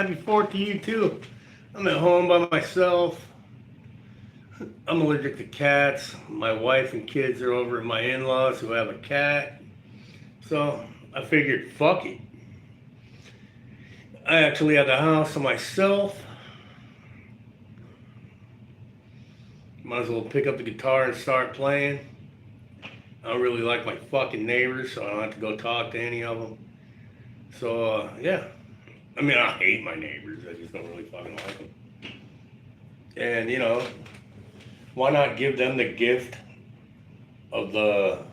happy 4th to you too. I'm at home by myself. I'm allergic to cats. My wife and kids are over at my in-laws who have a cat. So I figured, fuck it. I actually had the house to myself. Might as well pick up the guitar and start playing. I don't really like my fucking neighbors, so I don't have to go talk to any of them. So, yeah. I mean, I hate my neighbors. I just don't really fucking like them. And, you know, why not give them the gift of the...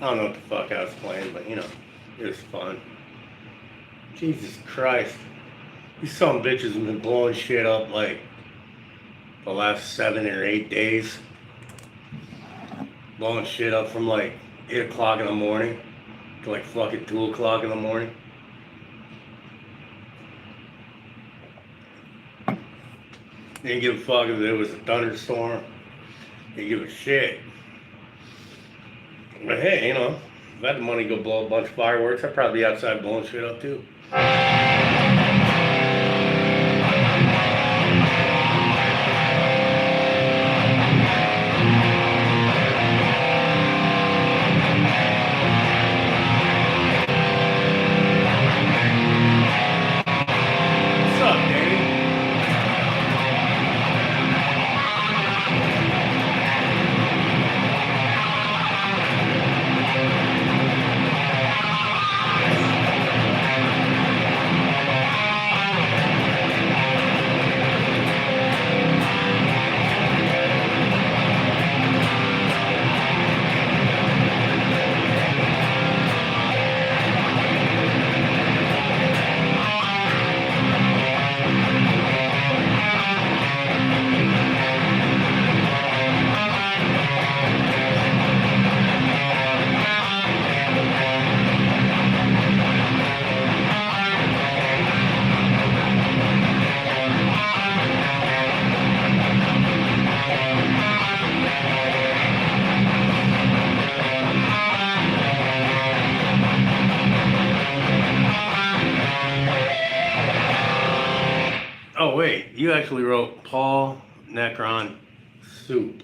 I don't know what the fuck I was playing, but you know, it was fun. Jesus Christ. These some bitches have been blowing shit up like the last 7 or 8 days. Blowing shit up from like 8 o'clock in the morning to like fucking 2 o'clock in the morning. They didn't give a fuck if it was a thunderstorm. They didn't give a shit. But hey, you know, if I had the money to go blow a bunch of fireworks, I'd probably be outside blowing shit up too. wait, you actually wrote Paul Necron soup.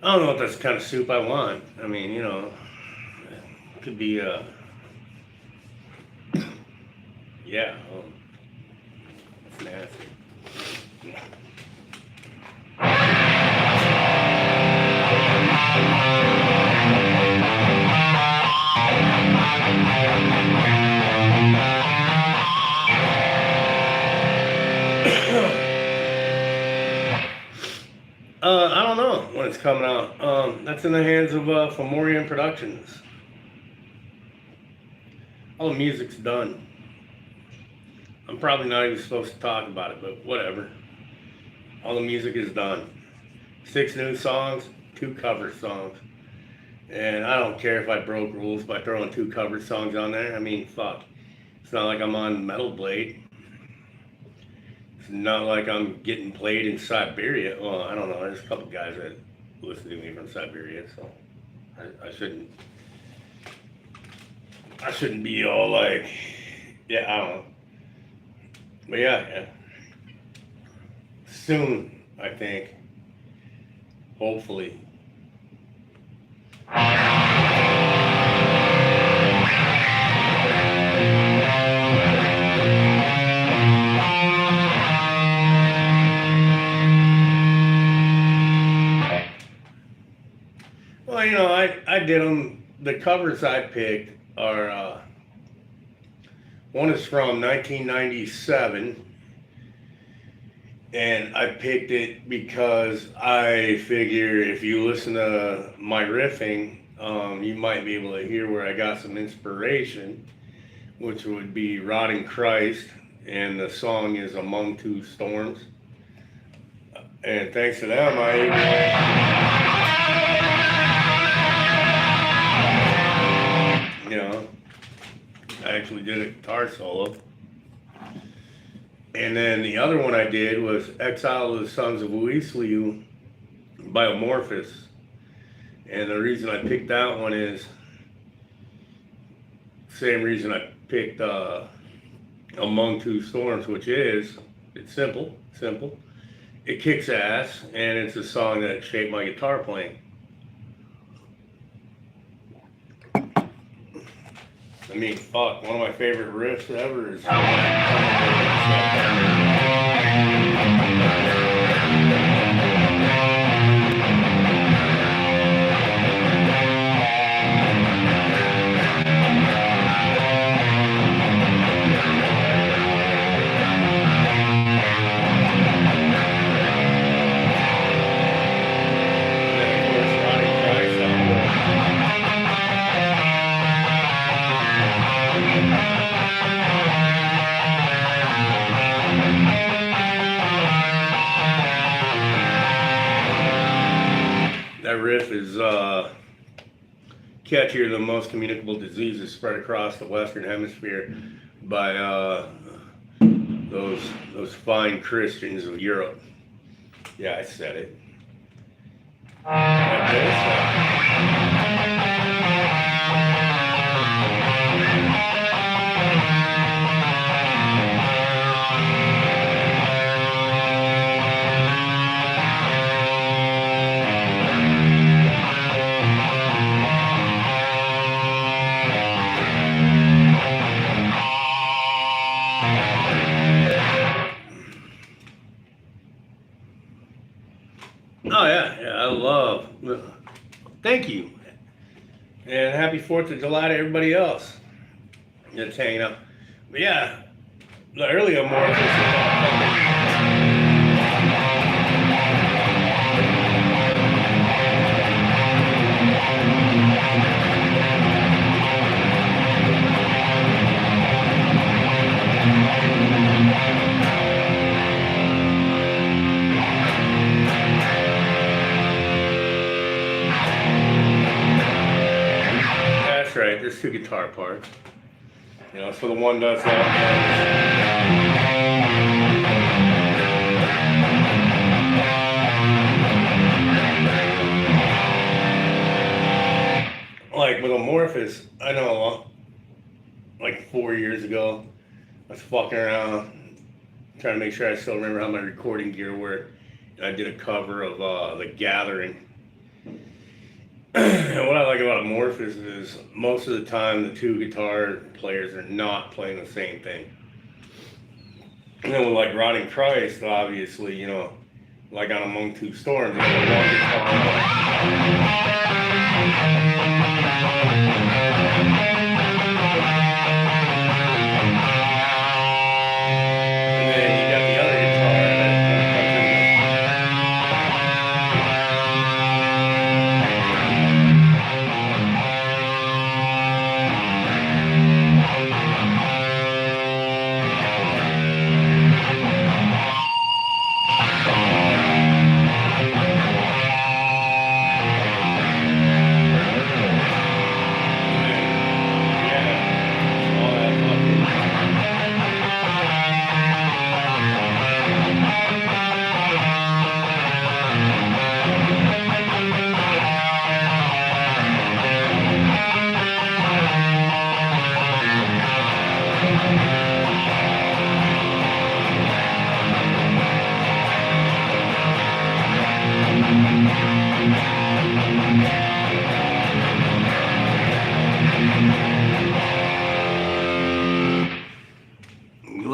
I don't know if that's the kind of soup I want. I mean, it could be, yeah, it's nasty. I don't know when it's coming out. That's in the hands of Fomorian Productions. All the music's done. I'm probably not even supposed to talk about it, but whatever. All the music is done. 6 new songs, 2 cover songs. And I don't care if I broke rules by throwing 2 cover songs on there. I mean, fuck. It's not like I'm on Metal Blade. It's not like I'm getting played in Siberia. Well, I don't know. There's a couple guys that listen to me from Siberia, so I shouldn't be all like, yeah, I don't know. But yeah. Soon, I think. Hopefully. Well, I did them. The covers I picked are, one is from 1997, and I picked it because I figure if you listen to my riffing, you might be able to hear where I got some inspiration, which would be Rotting Christ, and the song is Among Two Storms. And thanks to them, I actually did a guitar solo. And then the other one I did was Exile of the Sons of Uisliu by Amorphous. And the reason I picked that one is the same reason I picked Among Two Storms, which is, it's simple. It kicks ass, and it's a song that shaped my guitar playing. I mean, fuck, one of my favorite riffs ever is riff is catchier than most communicable diseases spread across the Western Hemisphere by those fine Christians of Europe. Yeah, I said it. Oh yeah, I love. Thank you, and happy 4th of July to everybody else that's hanging out. But yeah, the earlier more. Right, there's 2 guitar parts. So the one does that. Like with Amorphous, I know like 4 years ago, I was fucking around trying to make sure I still remember how my recording gear worked. I did a cover of The Gathering. And what I like about Amorphous is most of the time the two guitar players are not playing the same thing. And then with like Rotting Christ, obviously, you know, like on Among Two Storms, you have one and then you got the other guitar that comes in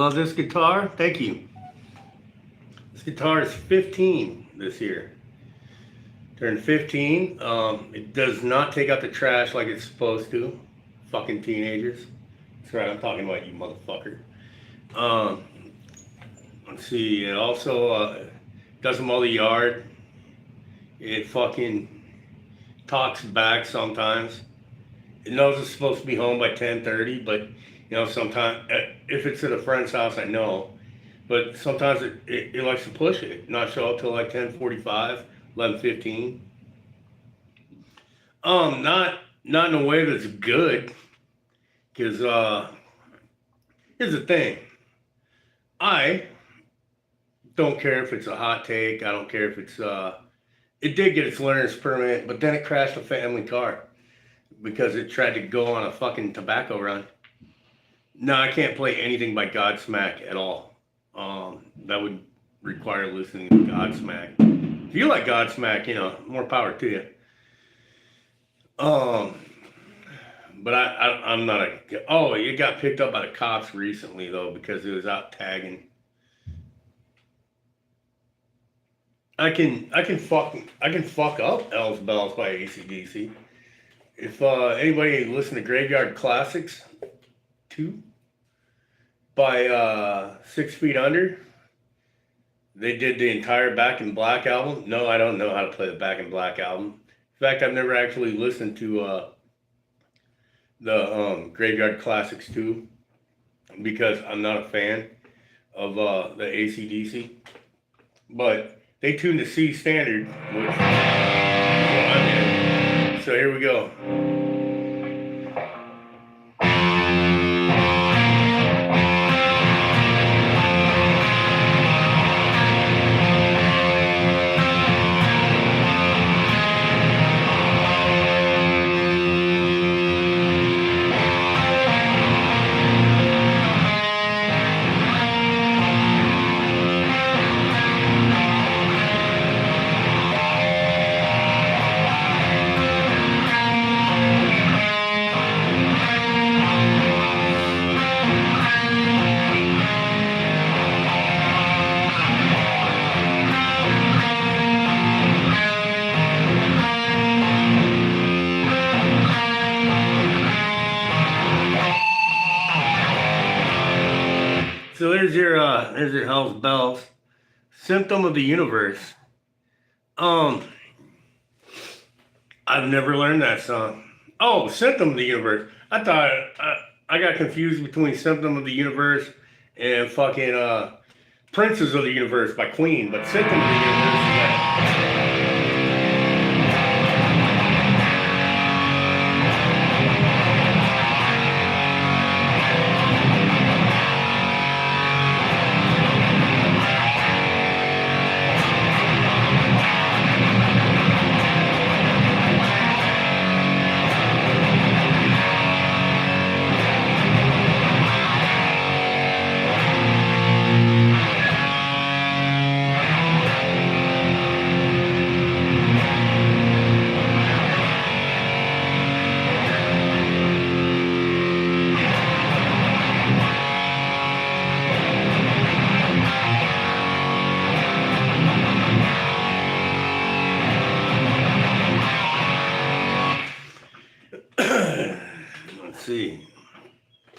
love this guitar? Thank you. This guitar is 15 this year. Turned 15. It does not take out the trash like it's supposed to. Fucking teenagers. That's right, I'm talking about you, motherfucker. Let's see, it also does mow the yard. It fucking talks back sometimes. It knows it's supposed to be home by 10:30, but you know, sometimes, if it's at a friend's house, I know. But sometimes it likes to push it, not show up till like 10:45, 11:15. Not in a way that's good. Because, here's the thing. I don't care if it's a hot take. I don't care if it's, it did get its learner's permit, but then it crashed a family car because it tried to go on a fucking tobacco run. No, I can't play anything by Godsmack at all. That would require listening to Godsmack. If you like Godsmack, you know, more power to you. But I'm not a. Oh, it got picked up by the cops recently though because it was out tagging. I can fuck up Elves Bells by AC/DC. If anybody listen to Graveyard Classics 2 by 6 Feet Under, they did the entire Back in Black album. No, I don't know how to play the Back in Black album. In fact, I've never actually listened to the Graveyard Classics 2 because I'm not a fan of the AC/DC. But they tuned to C standard, which I'm in. So here we go. So there's your Hell's Bells. Symptom of the Universe. I've never learned that song. Oh, Symptom of the Universe. I thought I got confused between Symptom of the Universe and fucking Princes of the Universe by Queen, but Symptom of the Universe is that.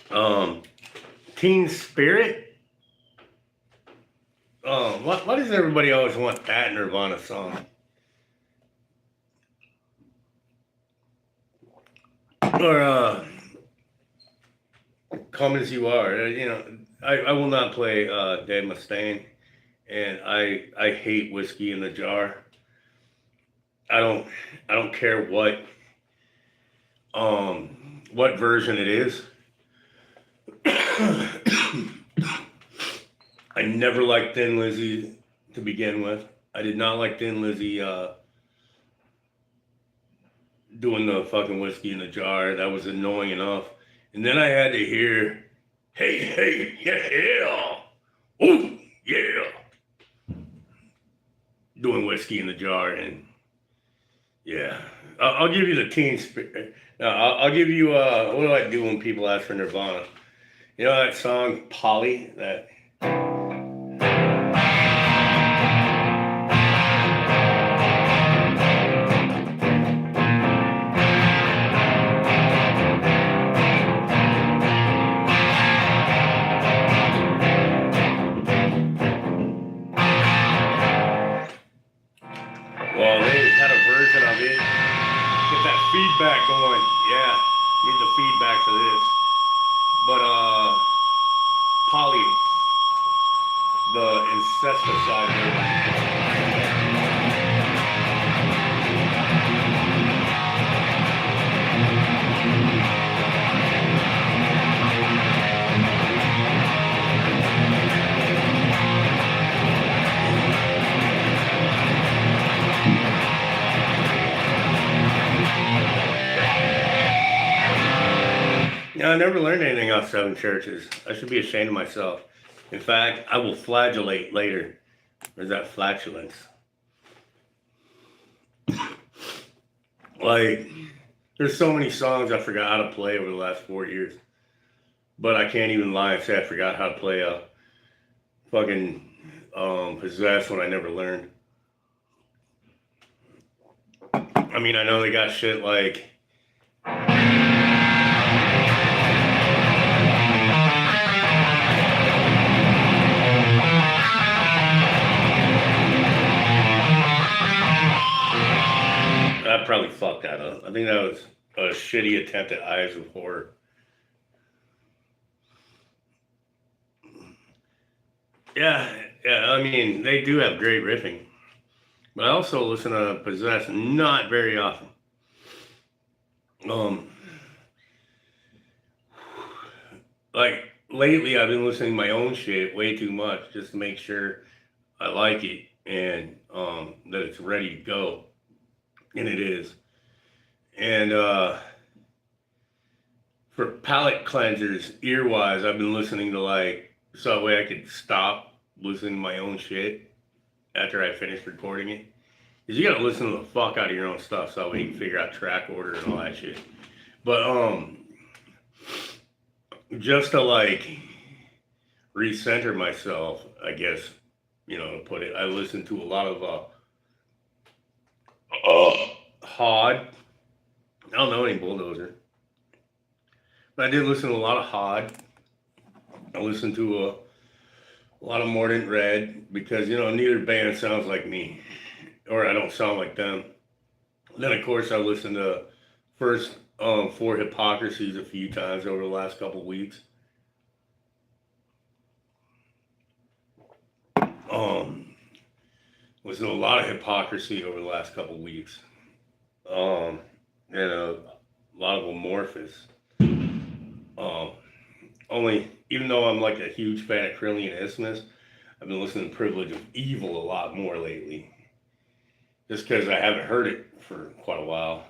Um, Teen Spirit. Why does everybody always want that Nirvana song? Or Come As You Are. I will not play Dave Mustaine, and I hate Whiskey in the Jar. I don't I don't care what version it is. I never liked Thin Lizzy to begin with. I did not like Thin Lizzy doing the fucking Whiskey in the Jar. That was annoying enough. And then I had to hear, hey, hey, yeah, oh, yeah, doing Whiskey in the Jar. And yeah, I'll give you the Teen Spirit. I'll give you, what do I do when people ask for Nirvana? You know that song, Polly, that. Well, they had a version of it. Get that feedback going. Yeah, need the feedback for this. But Polly, the incesticide version. Yeah, I never learned anything off seven churches. I should be ashamed of myself. In fact, I will flagellate later. There's that flatulence. Like, there's so many songs I forgot how to play over the last 4 years. But I can't even lie and say I forgot how to play a fucking Possessed when I never learned. I mean, I know they got shit like... I probably fucked that up. I think that was a shitty attempt at Eyes of Horror. Yeah, I mean, they do have great riffing. But I also listen to Possessed not very often. Like, lately I've been listening to my own shit way too much just to make sure I like it and that it's ready to go. And it is. And for palate cleansers, ear-wise, I've been listening to so that way I could stop listening to my own shit after I finish recording it. Because you gotta listen to the fuck out of your own stuff so that way you can figure out track order and all that shit. But just to recenter myself, I guess, to put it, I listen to a lot of Hod. I don't know any Bulldozer. But I did listen to a lot of Hod. I listened to a lot of Mordant Red because, neither band sounds like me. Or I don't sound like them. Then, of course, I listened to first 4 Hypocrisies a few times over the last couple weeks. Listened to a lot of Hypocrisy over the last couple weeks. And a lot of Amorphous. Even though I'm a huge fan of Krillian Isthmus, I've been listening to Privilege of Evil a lot more lately. Just because I haven't heard it for quite a while.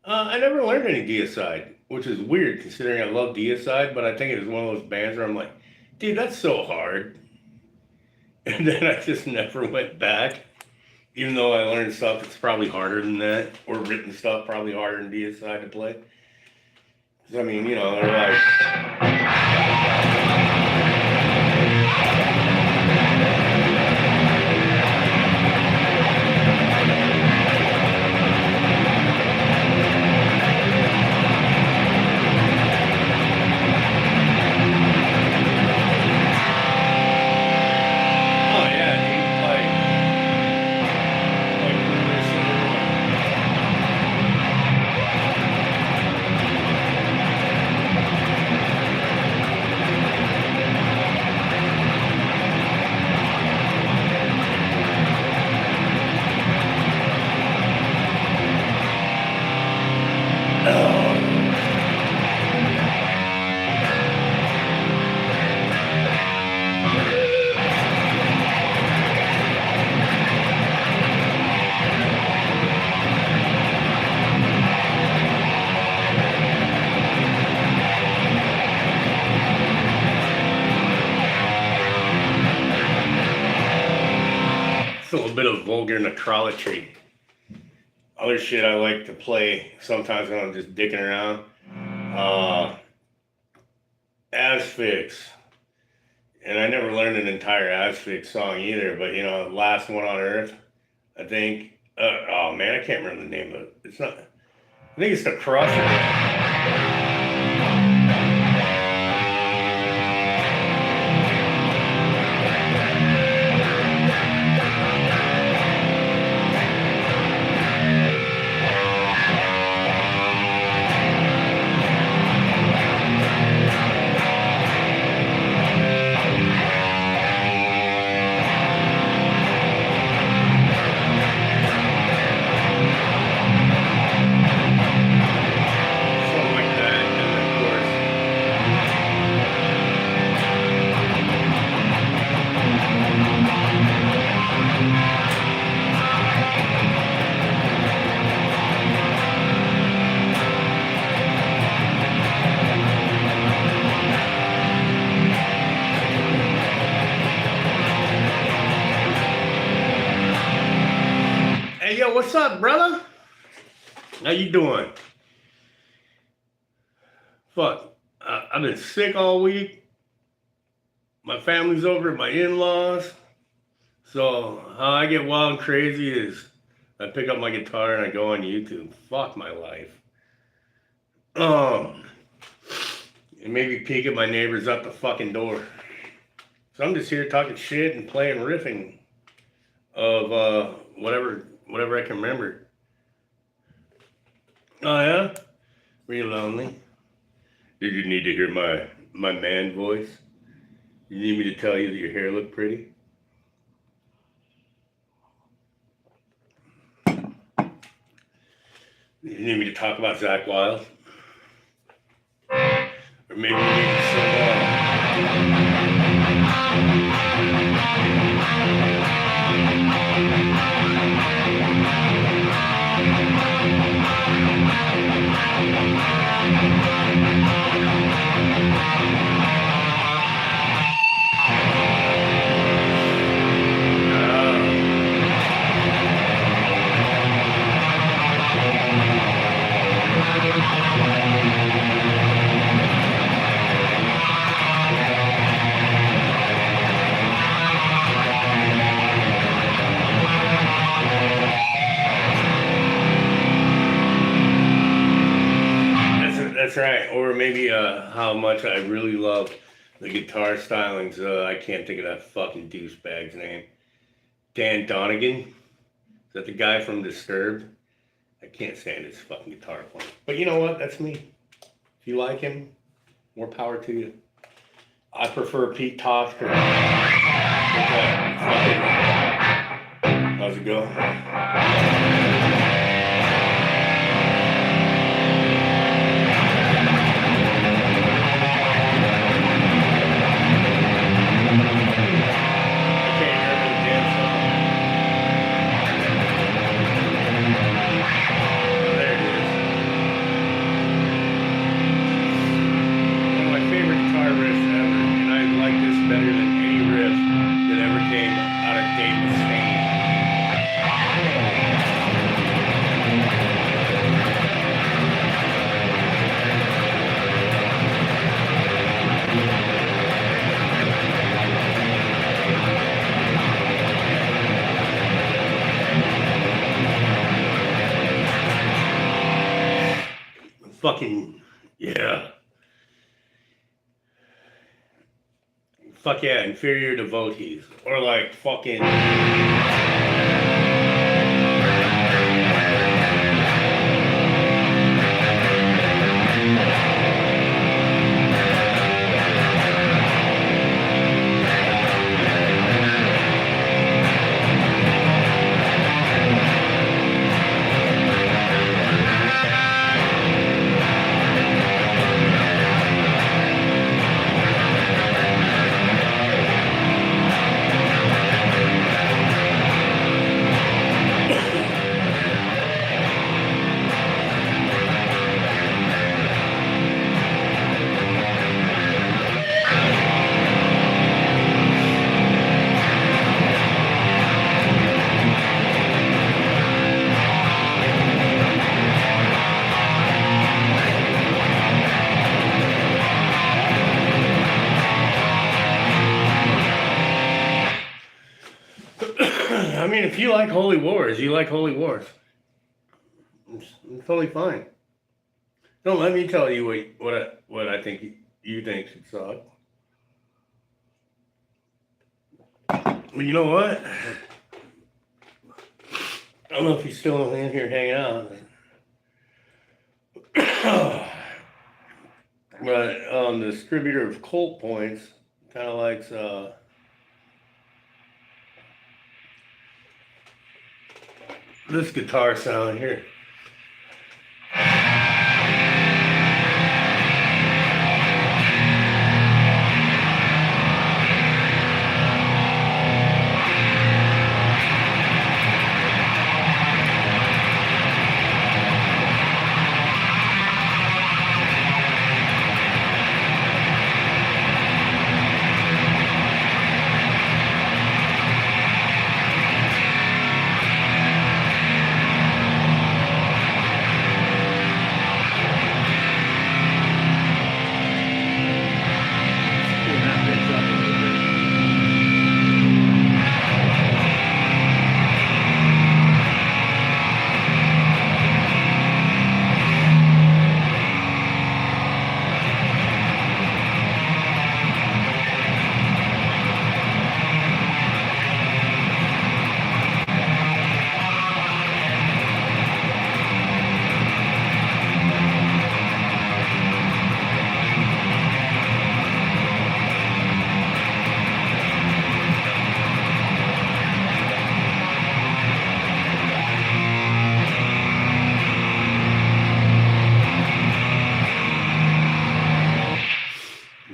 I never learned any Deicide, which is weird considering I love Deicide, but I think it is one of those bands where I'm like, dude, that's so hard. And then I just never went back, even though I learned stuff that's probably harder than that, or written stuff probably harder than Deicide to play. I mean, they're like... vulgar necrolatry. Other shit I like to play sometimes when I'm just dicking around. Asphyx. And I never learned an entire Asphyx song either, but you know, Last One on Earth, I think. Oh man, I can't remember the name of it. It's not. I think it's The Crusher. Hey, yo, what's up, brother? How you doing? Fuck, I've been sick all week. My family's over at my in-laws. So how I get wild and crazy is I pick up my guitar and I go on YouTube. Fuck my life. And maybe peek at my neighbors up the fucking door. So I'm just here talking shit and playing riffing of whatever I can remember. Oh yeah? Were you lonely? Did you need to hear my man voice? You need me to tell you that your hair looked pretty? You need me to talk about Zach Wild? Or maybe you need some That's right. Or maybe how much I really love the guitar stylings. I can't think of that fucking douchebag's name. Dan Donegan. Is that the guy from Disturbed? I can't stand his fucking guitar playing. But you know what? That's me. If you like him, more power to you. I prefer Pete Tosker. How's it going? Fucking, yeah. Fuck yeah, Inferior Devotees. Or like fucking... mean, if you like Holy Wars, you like Holy Wars. It's totally fine. Don't let me tell you what I think you think should suck. But you know what? I don't know if he's still in here hanging out. But the distributor of Colt points kind of likes this guitar sound here.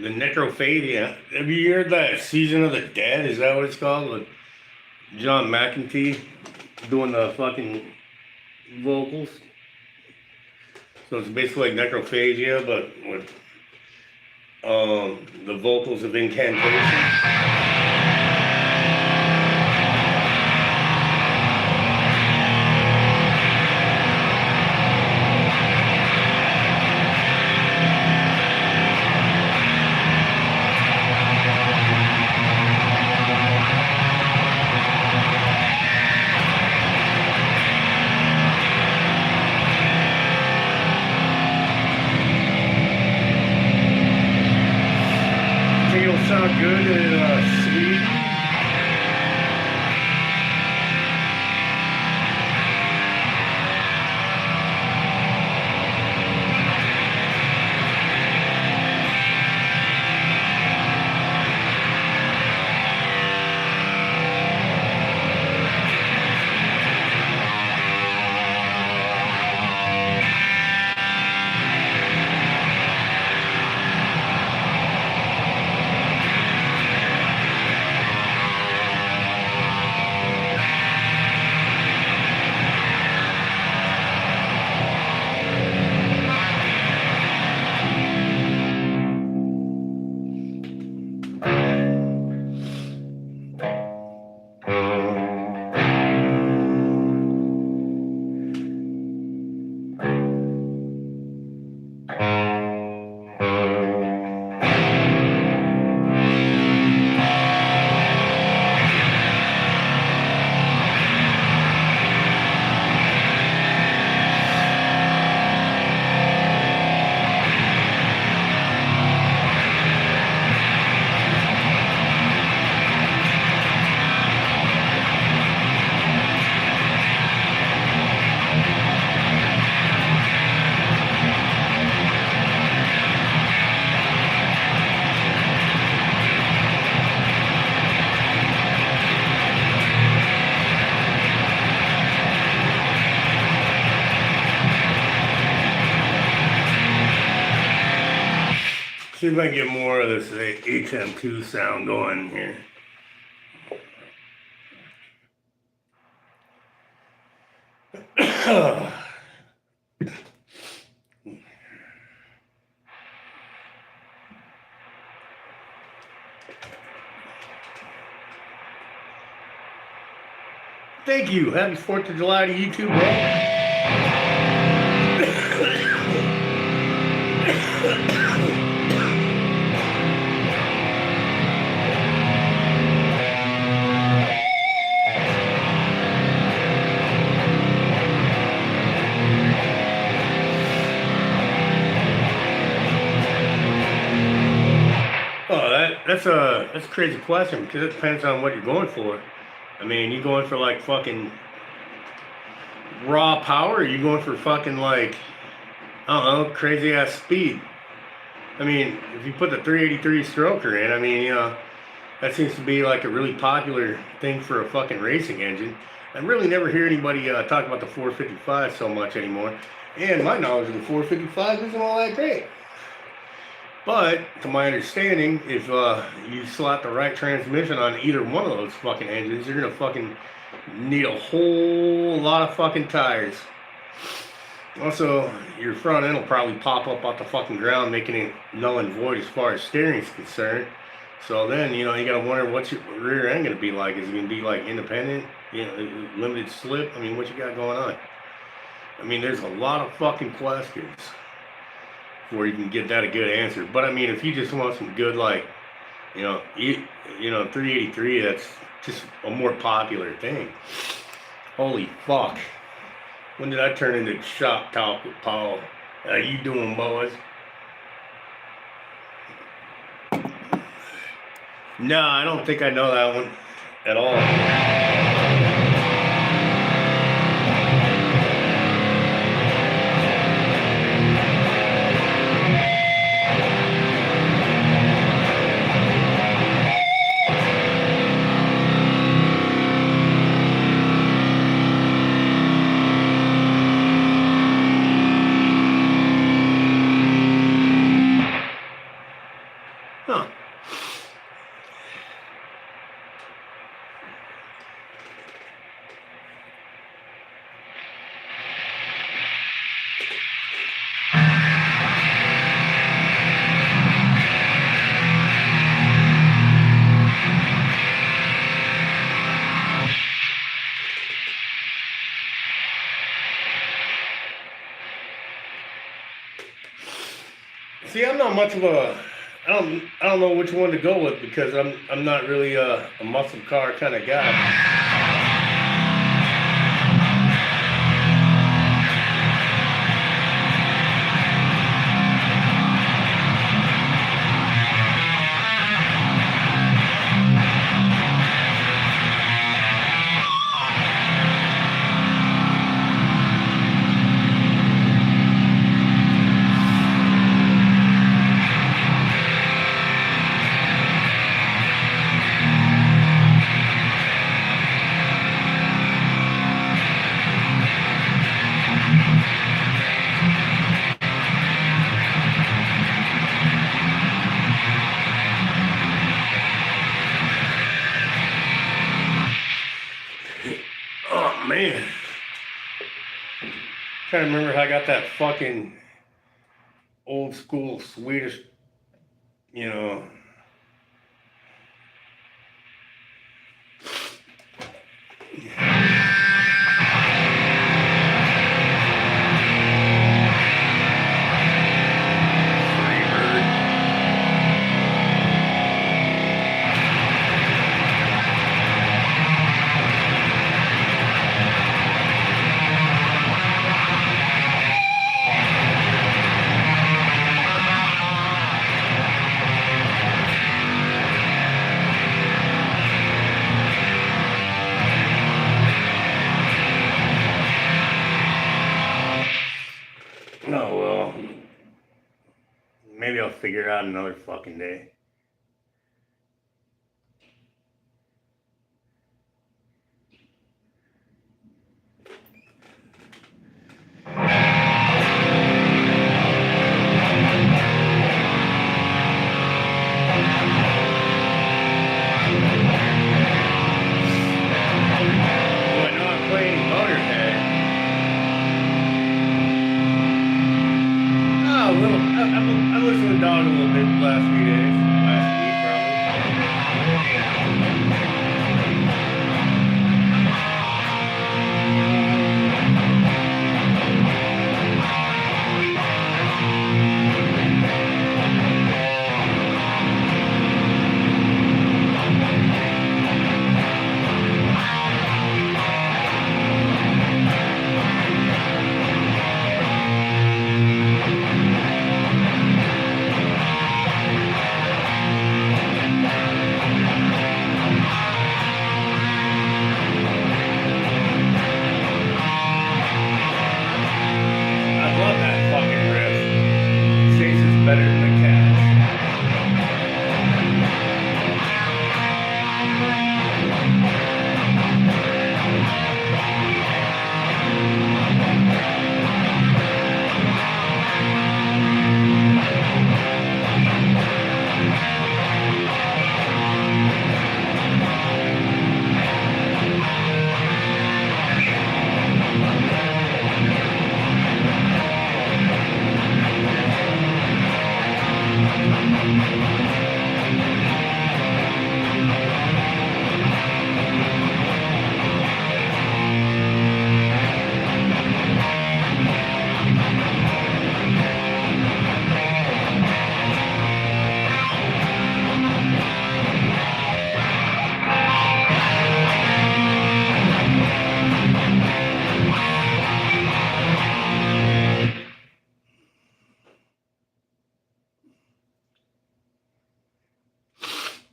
Necrophagia. Have you heard that Season of the Dead? Is that what it's called? With John McEntee doing the fucking vocals. So it's basically like Necrophagia, but with the vocals of incantation. Sound good and sweet. See if I can get more of this HM2 sound going here. Thank you. Happy 4th of July to you too, bro. that's a crazy question because it depends on what you're going for. I mean, you going for like fucking raw power, or you going for fucking like I don't know, crazy ass speed? I mean, if you put the 383 stroker in, I mean, that seems to be like a really popular thing for a fucking racing engine. I really never hear anybody talk about the 455 so much anymore. And my knowledge of the 455 isn't all that great. But, to my understanding, if you slot the right transmission on either one of those fucking engines, you're gonna fucking need a whole lot of fucking tires. Also, your front end will probably pop up off the fucking ground, making it null and void as far as steering is concerned. So then, you gotta wonder what's your rear end gonna be like. Is it gonna be like independent, limited slip? I mean, what you got going on? I mean, there's a lot of fucking questions before you can get that a good answer. But I mean, if you just want some good, like, 383, that's just a more popular thing. Holy fuck. When did I turn into shop talk with Paul? How you doing, boys? No, I don't think I know that one at all. Huh. See, I'm not much of a I don't know which one to go with because I'm not really a muscle car kind of guy. Oh man, trying to remember how I got that fucking old school Swedish, you know. Oh well, maybe I'll figure it out another fucking day. I listened to Dog a little bit the last few days.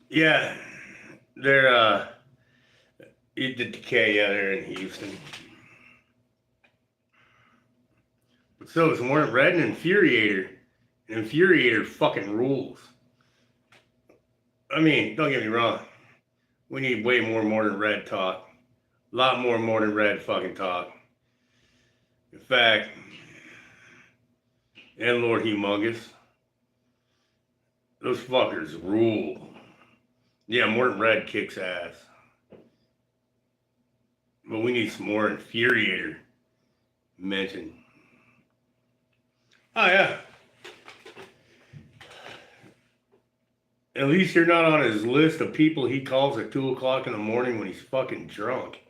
Yeah, they're the Decay. Yeah, they're in Houston. But so is Morning Red and Infuriator. Infuriator fucking rules. I mean, don't get me wrong. We need way more Morning Red talk. A lot more Morning Red fucking talk. In fact, and Lord Humongous, those fuckers rule. Yeah, Morton Red kicks ass. But we need some more Infuriator mentioned. Oh, yeah. At least you're not on his list of people he calls at 2 o'clock in the morning when he's fucking drunk.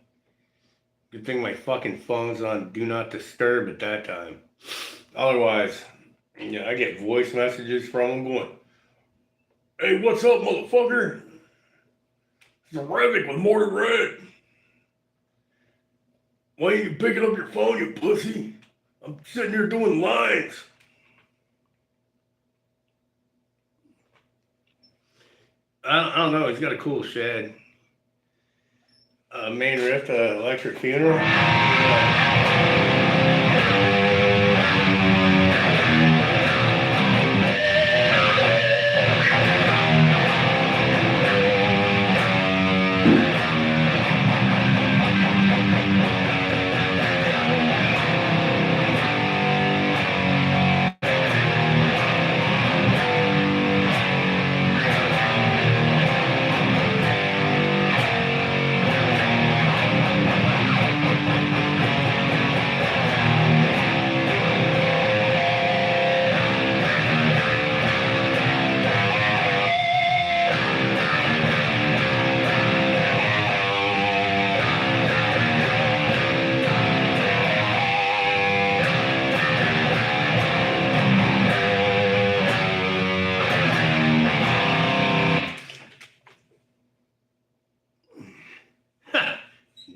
Good thing my fucking phone's on Do Not Disturb at that time. Otherwise, yeah, I get voice messages from him going, "Hey, what's up, motherfucker? It's Revic with Morton Red. Why ain't you picking up your phone, you pussy? I'm sitting here doing lines." I don't know. He's got a cool shed. Main Rift Electric Funeral.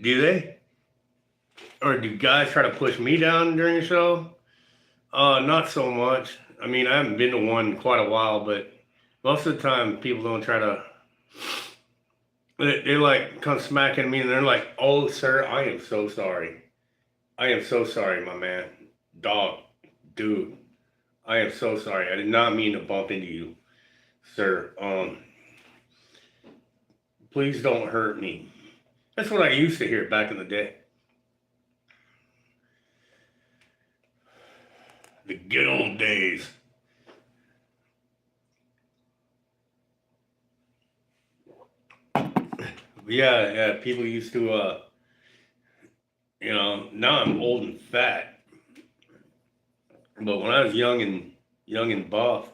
Do they? Or do guys try to push me down during the show? Not so much. I mean, I haven't been to one in quite a while, but most of the time people don't try to. They like come smacking me and they're like, "Oh, sir, I am so sorry. I am so sorry, my man. Dog, dude, I am so sorry. I did not mean to bump into you, sir. Please don't hurt me." That's what I used to hear back in the day. The good old days. Yeah, people used to, now I'm old and fat. But when I was young and buff,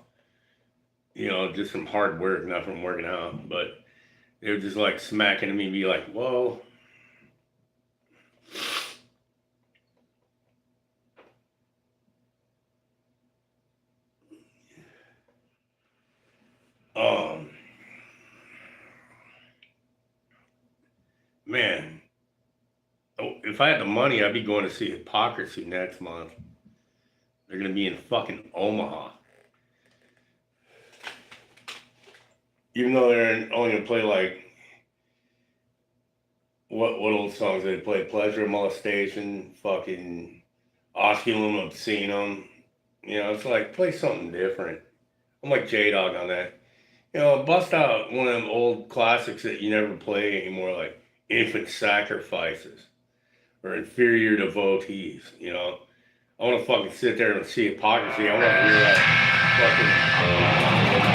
just from hard work, not from working out, but they were just like smacking at me and be like, "Whoa." Um, man, if I had the money, I'd be going to see Hypocrisy next month. They're gonna be in fucking Omaha. Even though they're only gonna play like what old songs they play? Pleasure, Molestation, fucking Osculum, Obscenum. It's like play something different. I'm like J Dog on that. Bust out one of them old classics that you never play anymore, like Infant Sacrifices or Inferior Devotees. I want to fucking sit there and see Hypocrisy. I want to hear that fucking.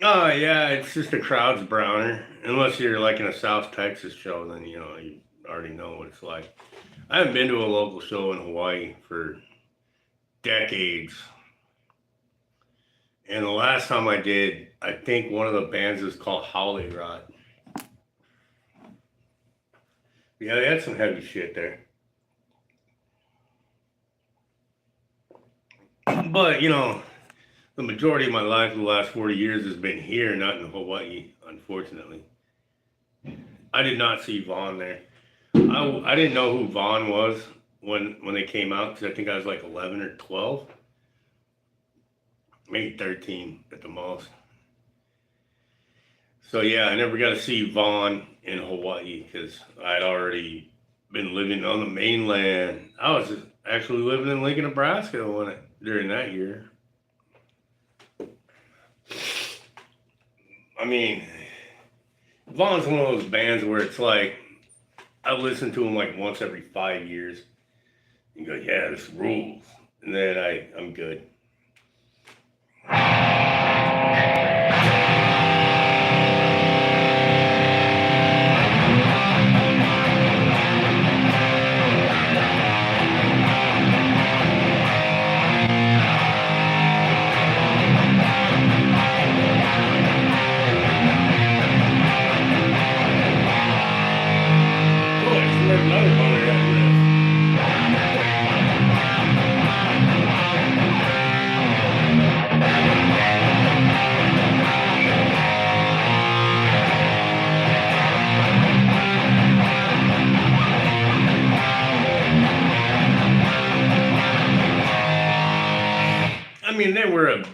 Oh yeah, it's just the crowd's browner. Unless you're like in a South Texas show, then you already know what it's like. I haven't been to a local show in Hawaii for decades, and the last time I did, I think one of the bands was called Holly Rod. Yeah, they had some heavy shit there. But the majority of my life, the last 40 years, has been here, not in Hawaii. Unfortunately, I did not see Vaughn there. I didn't know who Vaughn was when they came out because I think I was like 11 or 12, maybe 13 at the most. So yeah, I never got to see Vaughn in Hawaii because I'd already been living on the mainland. I was actually living in Lincoln, Nebraska during that year. I mean, Vaughn's one of those bands where it's like I listen to him like once every 5 years. You go, yeah, this rules, and then I'm good. Oh, I just another one of that I mean, they were a.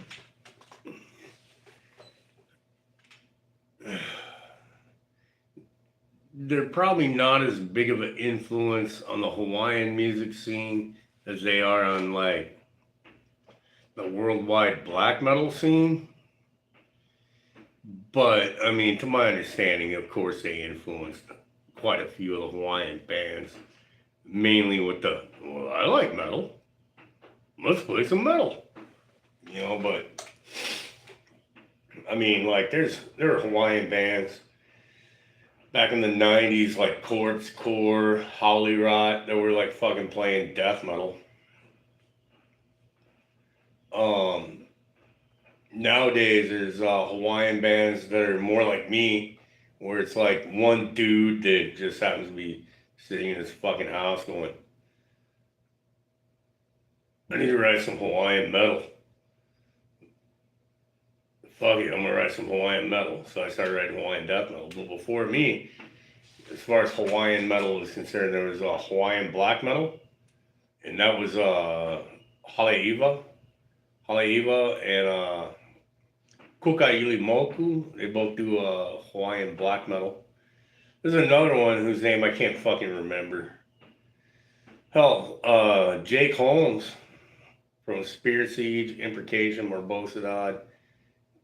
They're probably not as big of an influence on the Hawaiian music scene as they are on like the worldwide black metal scene. But I mean, to my understanding, of course, they influenced quite a few of the Hawaiian bands, mainly with well, I like metal. Let's play some metal. But I mean, like, there are Hawaiian bands back in the '90s, like Corpse Core, Holly Rot, that were like fucking playing death metal. Um, Nowadays, there's Hawaiian bands that are more like me, where it's like one dude that just happens to be sitting in his fucking house going, I need to write some Hawaiian metal. Fuck it, I'm gonna write some Hawaiian metal. So I started writing Hawaiian death metal. But before me, as far as Hawaiian metal is concerned, there was Hawaiian black metal, and that was Haleiwa, Haleiwa, and Kukaili Moku. They both do Hawaiian black metal. There's another one whose name I can't fucking remember. Hell, Jake Holmes from Spirit Siege, Imprecation, Morbosidad,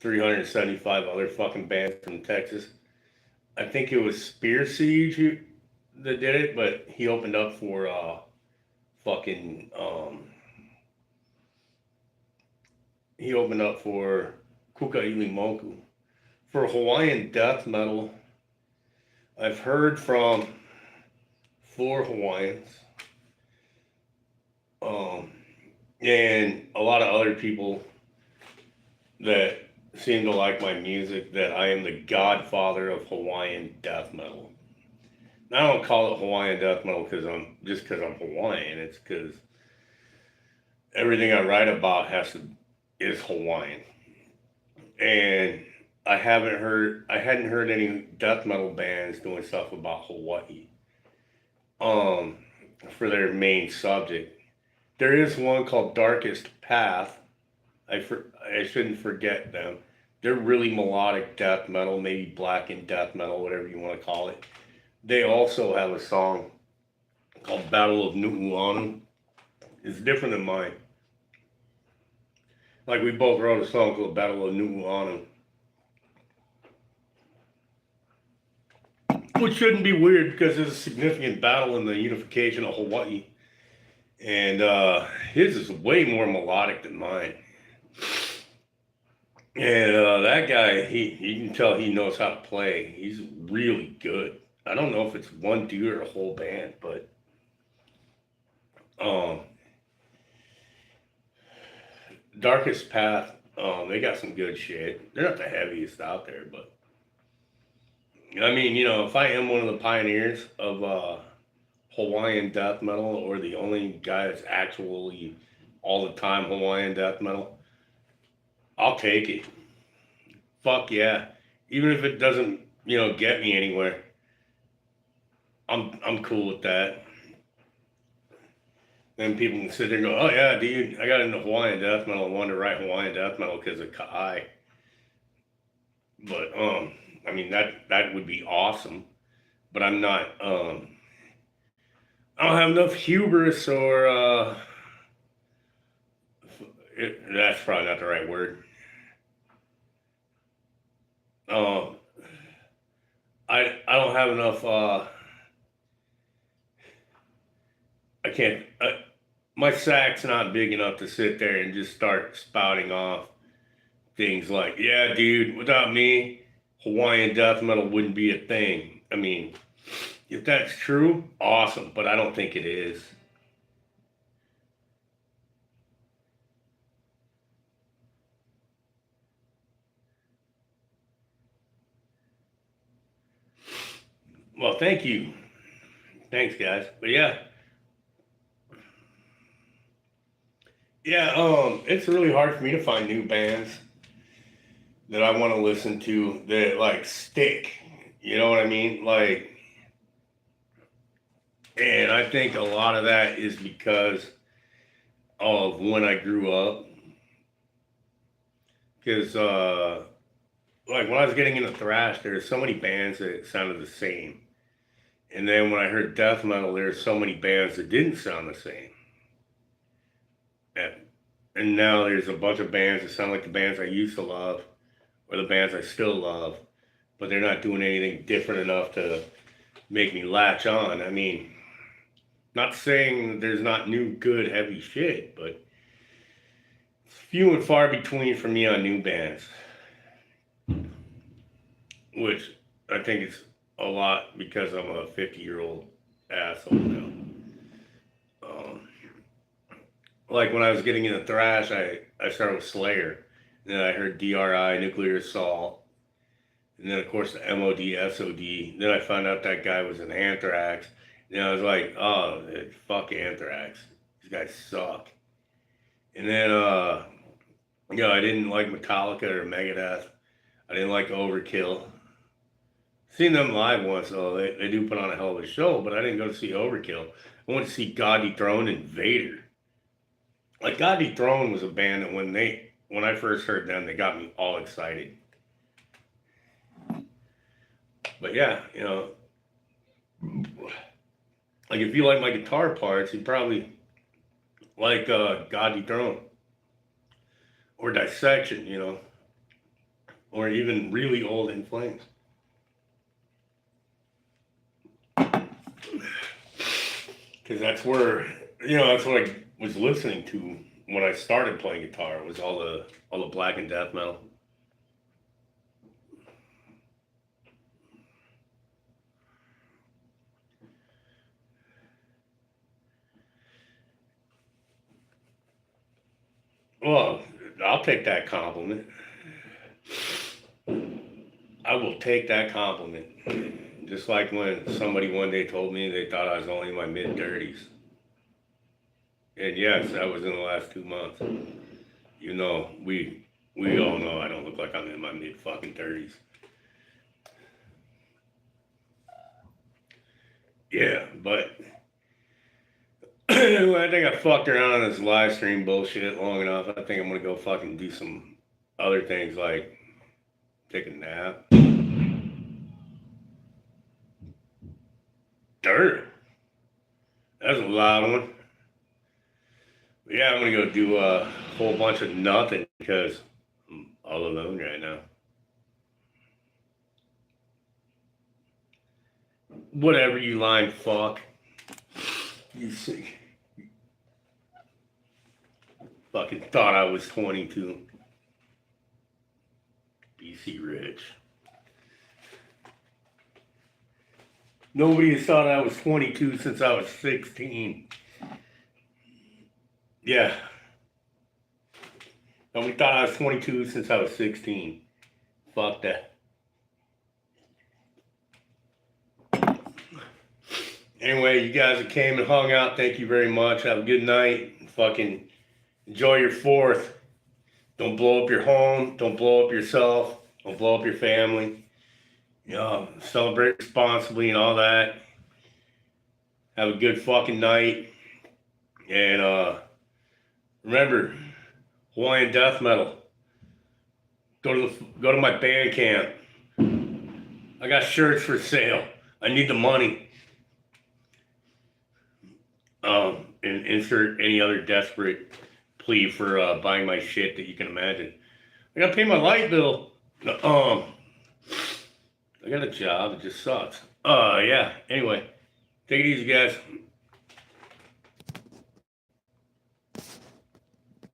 375 other fucking bands from Texas. I think it was Spear Siege that did it, but he opened up for fucking he opened up for Kukaili Moku. For Hawaiian death metal, I've heard from 4 Hawaiians, and a lot of other people that seem to like my music, that I am the godfather of Hawaiian death metal. And I don't call it Hawaiian death metal because I'm Hawaiian. It's because everything I write about is Hawaiian. And I hadn't heard any death metal bands doing stuff about Hawaii. For their main subject. There is one called Darkest Path. I shouldn't forget them. They're really melodic death metal, maybe blackened death metal, whatever you want to call it. They also have a song called Battle of Nu'uanu. It's different than mine. Like, we both wrote a song called Battle of Nu'uanu. Which shouldn't be weird because there's a significant battle in the unification of Hawaii. And his is way more melodic than mine. And that guy, you can tell he knows how to play. He's really good. I don't know if it's one dude or a whole band, but um, Darkest Path, they got some good shit. They're not the heaviest out there, but I mean, if I am one of the pioneers of Hawaiian death metal, or the only guy that's actually all the time Hawaiian death metal, I'll take it. Fuck yeah. Even if it doesn't, get me anywhere, I'm cool with that. Then people can sit there and go, oh yeah, dude, I got into Hawaiian death metal and wanted to write Hawaiian death metal because of Kai. But I mean that would be awesome. But I'm not. I don't have enough hubris, or that's probably not the right word. Um, I don't have enough. I can't. My sack's not big enough to sit there and just start spouting off things like, yeah, dude, without me, Hawaiian death metal wouldn't be a thing. I mean, if that's true, awesome, but I don't think it is. Well, thank you. Thanks, guys. But yeah, yeah, it's really hard for me to find new bands that I want to listen to that like stick. You know what I mean? Like, and I think a lot of that is because of when I grew up. Because, like, when I was getting into thrash, there's so many bands that sounded the same. And then when I heard death metal, there's so many bands that didn't sound the same. And, and now there's a bunch of bands that sound like the bands I used to love, or the bands I still love, but they're not doing anything different enough to make me latch on. I mean, not saying there's not new, good, heavy shit, but it's few and far between for me on new bands, which I think it's a lot because I'm a 50-year-old asshole now. Um, like when I was getting into thrash, I started with Slayer. Then I heard DRI, Nuclear Assault. And then, of course, the MOD, SOD. Then I found out that guy was an Anthrax. And I was like, oh, fuck Anthrax. These guys suck. And then, I didn't like Metallica or Megadeth. I didn't like Overkill. Seen them live once, though. They do put on a hell of a show, but I didn't go to see Overkill. I went to see God Dethrone and Vader. Like, God Dethrone was a band that when I first heard them, they got me all excited. But yeah, like if you like my guitar parts, you probably like God Dethrone or Dissection, or even really old In Flames. Because that's what I was listening to when I started playing guitar. Was all the black and death metal. Well, I'll take that compliment. I will take that compliment. Just like when somebody one day told me they thought I was only in my mid-30s. And yes, that was in the last 2 months. We all know I don't look like I'm in my mid fucking 30s. Yeah, but I think I fucked around on this live stream bullshit long enough. I think I'm gonna go fucking do some other things like take a nap. Dirt. That's a loud one. But yeah, I'm gonna go do a whole bunch of nothing because I'm all alone right now. Whatever, you lying fuck. You see, fucking thought I was 22. DC Rich. Nobody has thought I was 22 since I was 16. Yeah. Nobody thought I was 22 since I was 16. Fuck that. Anyway, you guys that came and hung out, thank you very much. Have a good night. Fucking enjoy your 4th. Don't blow up your home. Don't blow up yourself. Don't blow up your family. You know, celebrate responsibly and all that. Have a good fucking night. And remember, Hawaiian Death Metal. Go to my Bandcamp. I got shirts for sale. I need the money. And insert any other desperate plea for buying my shit that you can imagine. I gotta pay my light bill. I got a job. It just sucks. Yeah. Anyway, take it easy, guys.